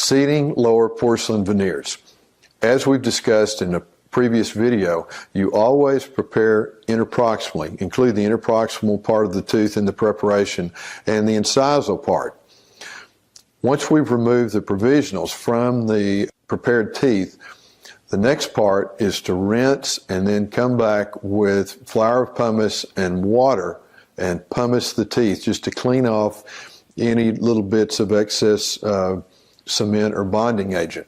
Seating lower porcelain veneers. As we've discussed in a previous video, you always prepare interproximally, include the interproximal part of the tooth in the preparation and the incisal part. Once we've removed the provisionals from the prepared teeth, the next part is to rinse and then come back with flour of pumice and water and pumice the teeth just to clean off any little bits of excess cement or bonding agent.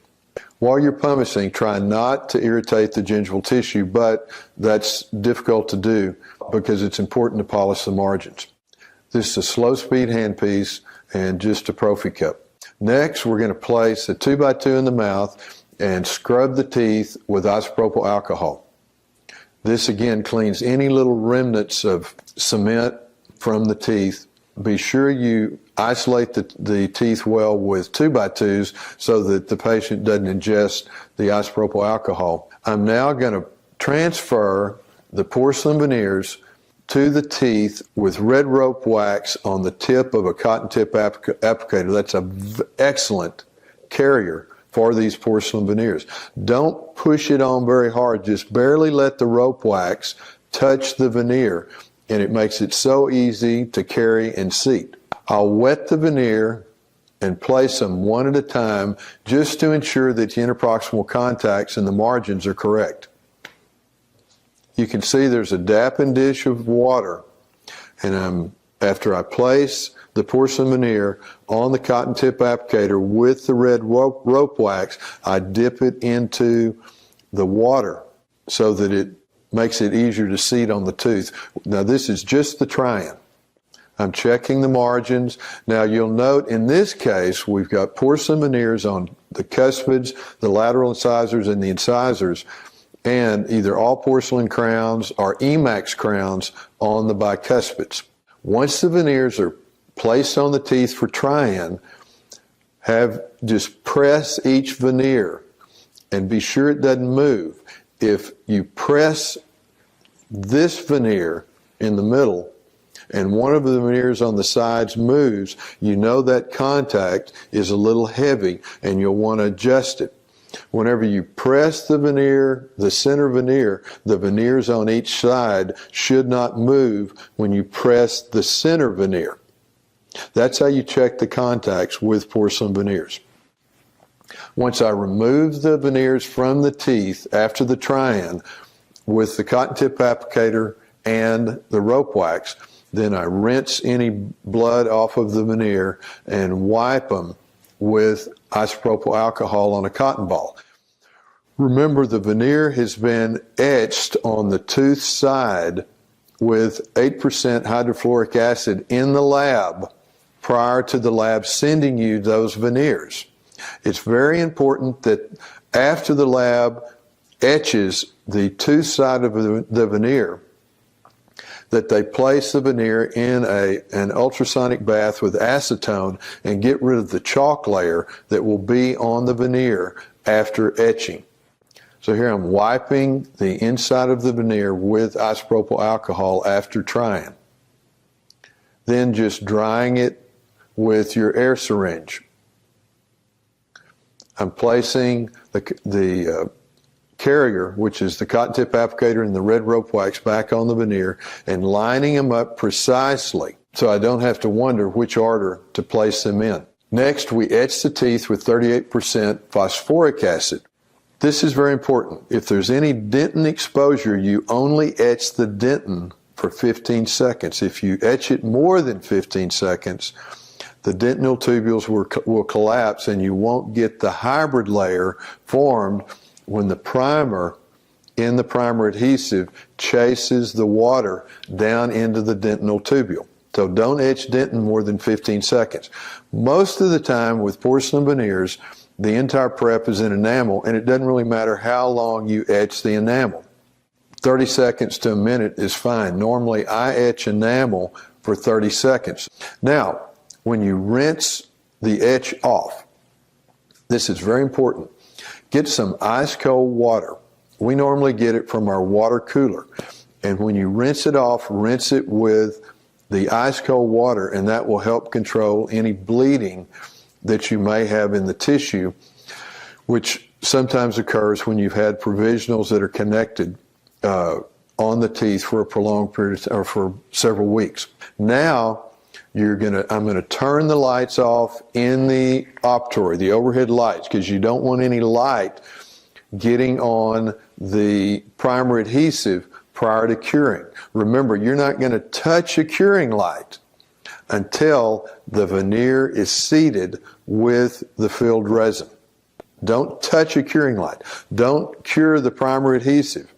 While you're pumicing, try not to irritate the gingival tissue, but that's difficult to do because it's important to polish the margins. This is a slow speed handpiece and just a prophy cup. Next, we're going to place a 2x2 in the mouth and scrub the teeth with isopropyl alcohol. This again cleans any little remnants of cement from the teeth. Be sure you isolate the teeth well with 2x2s so that the patient doesn't ingest the isopropyl alcohol. I'm now going to transfer the porcelain veneers to the teeth with red rope wax on the tip of a cotton tip applicator. That's an excellent carrier for these porcelain veneers. Don't push it on very hard. Just barely let the rope wax touch the veneer, and it makes it so easy to carry and seat. I'll wet the veneer and place them one at a time just to ensure that the interproximal contacts and the margins are correct. You can see there's a dapping dish of water, and after I place the porcelain veneer on the cotton tip applicator with the red rope wax, I dip it into the water so that it makes it easier to seat on the tooth. Now this is just the try-in. I'm checking the margins. Now you'll note in this case we've got porcelain veneers on the cuspids, the lateral incisors, and the incisors, and either all porcelain crowns or Emax crowns on the bicuspids. Once the veneers are placed on the teeth for try-in, just press each veneer and be sure it doesn't move. If you press this veneer in the middle and one of the veneers on the sides moves, you know that contact is a little heavy and you'll want to adjust it. Whenever you press the veneer, the center veneer, the veneers on each side should not move when you press the center veneer. That's how you check the contacts with porcelain veneers. Once I remove the veneers from the teeth after the try-in with the cotton tip applicator and the rope wax, then I rinse any blood off of the veneer and wipe them with isopropyl alcohol on a cotton ball. Remember, the veneer has been etched on the tooth side with 8% hydrofluoric acid in the lab prior to the lab sending you those veneers. It's very important that after the lab etches the tooth side of the veneer, that they place the veneer in an ultrasonic bath with acetone and get rid of the chalk layer that will be on the veneer after etching. So here I'm wiping the inside of the veneer with isopropyl alcohol after trying. Then just drying it with your air syringe. I'm placing the carrier, which is the cotton tip applicator and the red rope wax, back on the veneer and lining them up precisely so I don't have to wonder which order to place them in. Next, we etch the teeth with 38% phosphoric acid. This is very important. If there's any dentin exposure, you only etch the dentin for 15 seconds. If you etch it more than 15 seconds, the dentinal tubules will collapse and you won't get the hybrid layer formed when the primer in the primer adhesive chases the water down into the dentinal tubule. So don't etch dentin more than 15 seconds. Most of the time with porcelain veneers, the entire prep is in enamel, and it doesn't really matter how long you etch the enamel. 30 seconds to a minute is fine. Normally I etch enamel for 30 seconds. Now, when you rinse the etch off, this is very important. Get some ice cold water. We normally get it from our water cooler. And when you rinse it off, rinse it with the ice cold water, and that will help control any bleeding that you may have in the tissue, which sometimes occurs when you've had provisionals that are connected on the teeth for a prolonged period or for several weeks. Now, I'm going to turn the lights off in the operatory, the overhead lights, because you don't want any light getting on the primer adhesive prior to curing. Remember, you're not going to touch a curing light until the veneer is seated with the filled resin. Don't touch a curing light. Don't cure the primer adhesive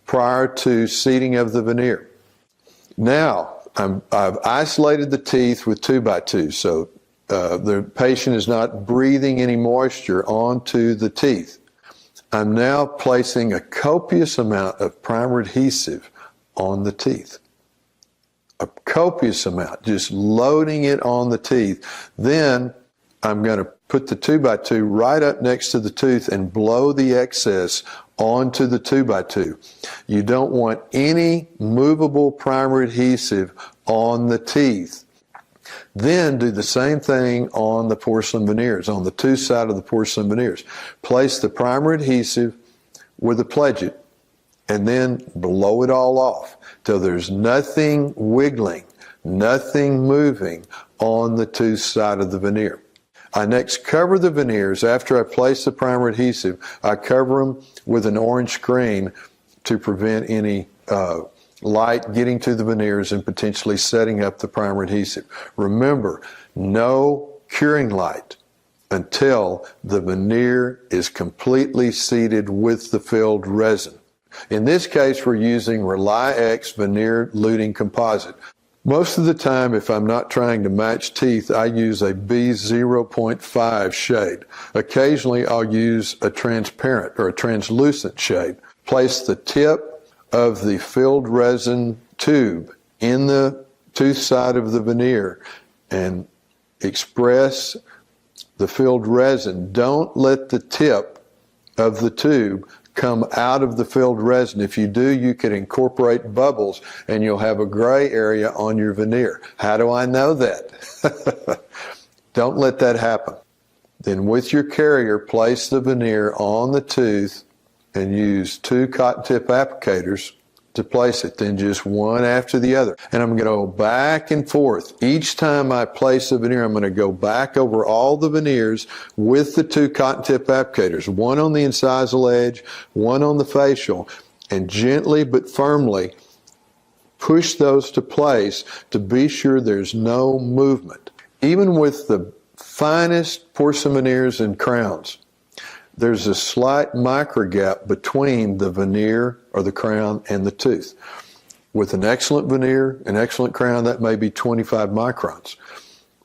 prior to seating of the veneer. Now, I've isolated the teeth with 2x2, so the patient is not breathing any moisture onto the teeth. I'm now placing a copious amount of primer adhesive on the teeth. A copious amount, just loading it on the teeth. Then I'm going to put the 2x2 right up next to the tooth and blow the excess onto the 2x2. You don't want any movable primer adhesive on the teeth. Then do the same thing on the porcelain veneers, on the tooth side of the porcelain veneers. Place the primer adhesive with a pledget and then blow it all off till there's nothing wiggling, nothing moving on the tooth side of the veneer. I next cover the veneers. After I place the primer adhesive, I cover them with an orange screen to prevent any light getting to the veneers and potentially setting up the primer adhesive. Remember, no curing light until the veneer is completely seated with the filled resin. In this case, we're using Rely-X veneer luting composite. Most of the time, if I'm not trying to match teeth, I use a B0.5 shade. Occasionally, I'll use a transparent or a translucent shade. Place the tip of the filled resin tube in the tooth side of the veneer and express the filled resin. Don't let the tip of the tube come out of the filled resin. If you do, you could incorporate bubbles and you'll have a gray area on your veneer. How do I know that? Don't let that happen. Then with your carrier, place the veneer on the tooth and use 2 cotton tip applicators to place it, then just one after the other. And I'm going to go back and forth. Each time I place a veneer, I'm going to go back over all the veneers with the 2 cotton tip applicators, one on the incisal edge, one on the facial, and gently but firmly push those to place to be sure there's no movement. Even with the finest porcelain veneers and crowns, there's a slight micro gap between the veneer or the crown and the tooth. With an excellent veneer, an excellent crown, that may be 25 microns.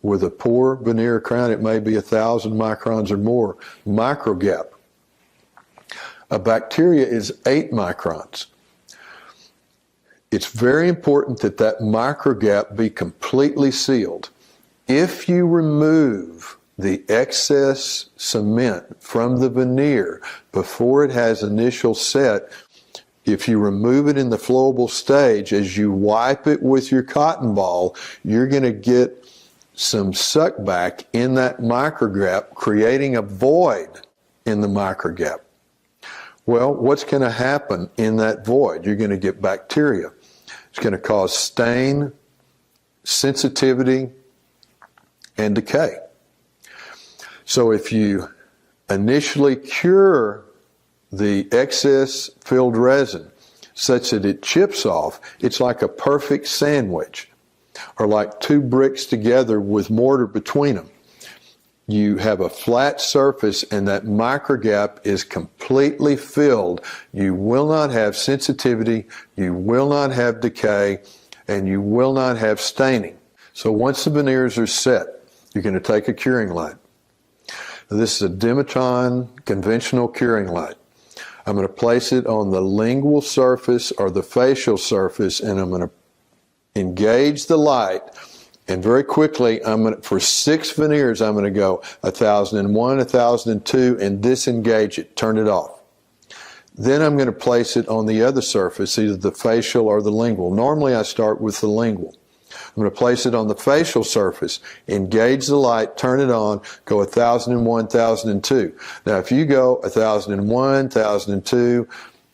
With a poor veneer crown, it may be 1,000 microns or more micro gap. A bacteria is 8 microns. It's very important that that micro gap be completely sealed. If you remove the excess cement from the veneer before it has initial set, if you remove it in the flowable stage, as you wipe it with your cotton ball, you're going to get some suck back in that microgap, creating a void in the microgap. Well, what's going to happen in that void? You're going to get bacteria. It's going to cause stain, sensitivity, and decay. So if you initially cure the excess filled resin such that it chips off, it's like a perfect sandwich, or like 2 bricks together with mortar between them. You have a flat surface and that microgap is completely filled. You will not have sensitivity, you will not have decay, and you will not have staining. So once the veneers are set, you're going to take a curing light. This is a Dimaton conventional curing light. I'm going to place it on the lingual surface or the facial surface, and I'm going to engage the light. And very quickly, for 6 veneers, I'm going to go 1,001, 1,002, and disengage it, turn it off. Then I'm going to place it on the other surface, either the facial or the lingual. Normally, I start with the lingual. I'm going to place it on the facial surface, engage the light, turn it on, go 1001, 1002. Now, if you go 1001, 1002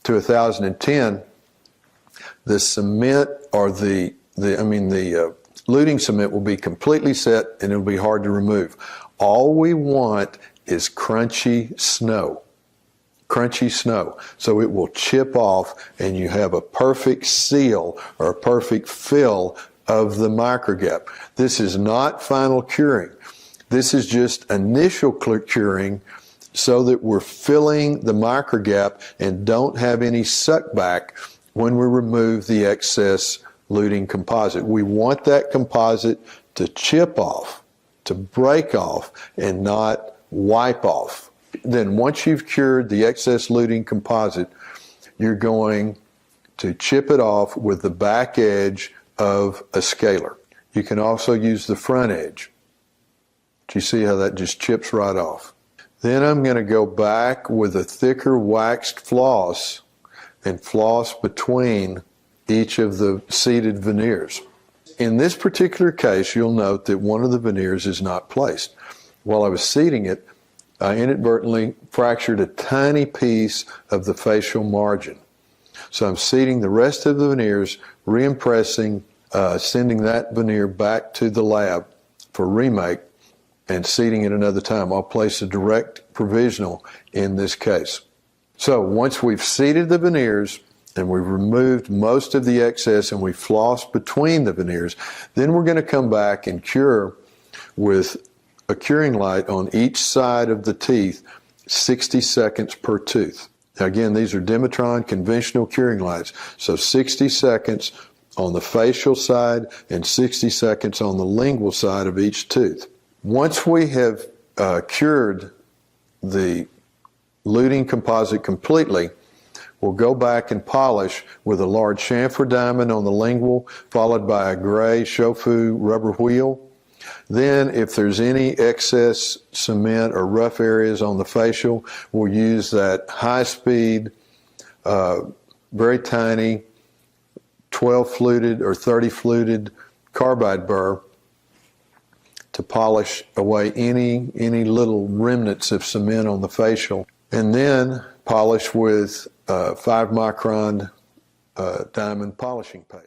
to 1010, the cement or the luting cement will be completely set and it'll be hard to remove. All we want is crunchy snow. Crunchy snow. So it will chip off and you have a perfect seal or a perfect fill of the microgap. This is not final curing. This is just initial curing so that we're filling the microgap and don't have any suck back when we remove the excess luting composite. We want that composite to chip off, to break off, and not wipe off. Then once you've cured the excess luting composite, you're going to chip it off with the back edge of a scaler. You can also use the front edge. Do you see how that just chips right off? Then I'm going to go back with a thicker waxed floss and floss between each of the seated veneers. In this particular case, you'll note that one of the veneers is not placed. While I was seating it, I inadvertently fractured a tiny piece of the facial margin. So I'm seating the rest of the veneers, reimpressing, sending that veneer back to the lab for remake, and seating it another time. I'll place a direct provisional in this case. So once we've seated the veneers and we've removed most of the excess and we've flossed between the veneers, then we're going to come back and cure with a curing light on each side of the teeth, 60 seconds per tooth. Now again, these are Dimetron conventional curing lights, so 60 seconds on the facial side and 60 seconds on the lingual side of each tooth. Once we have cured the luting composite completely, we'll go back and polish with a large chamfer diamond on the lingual, followed by a gray Shofu rubber wheel. Then, if there's any excess cement or rough areas on the facial, we'll use that high-speed, very tiny 12-fluted or 30-fluted carbide burr to polish away any little remnants of cement on the facial. And then polish with 5-micron diamond polishing paste.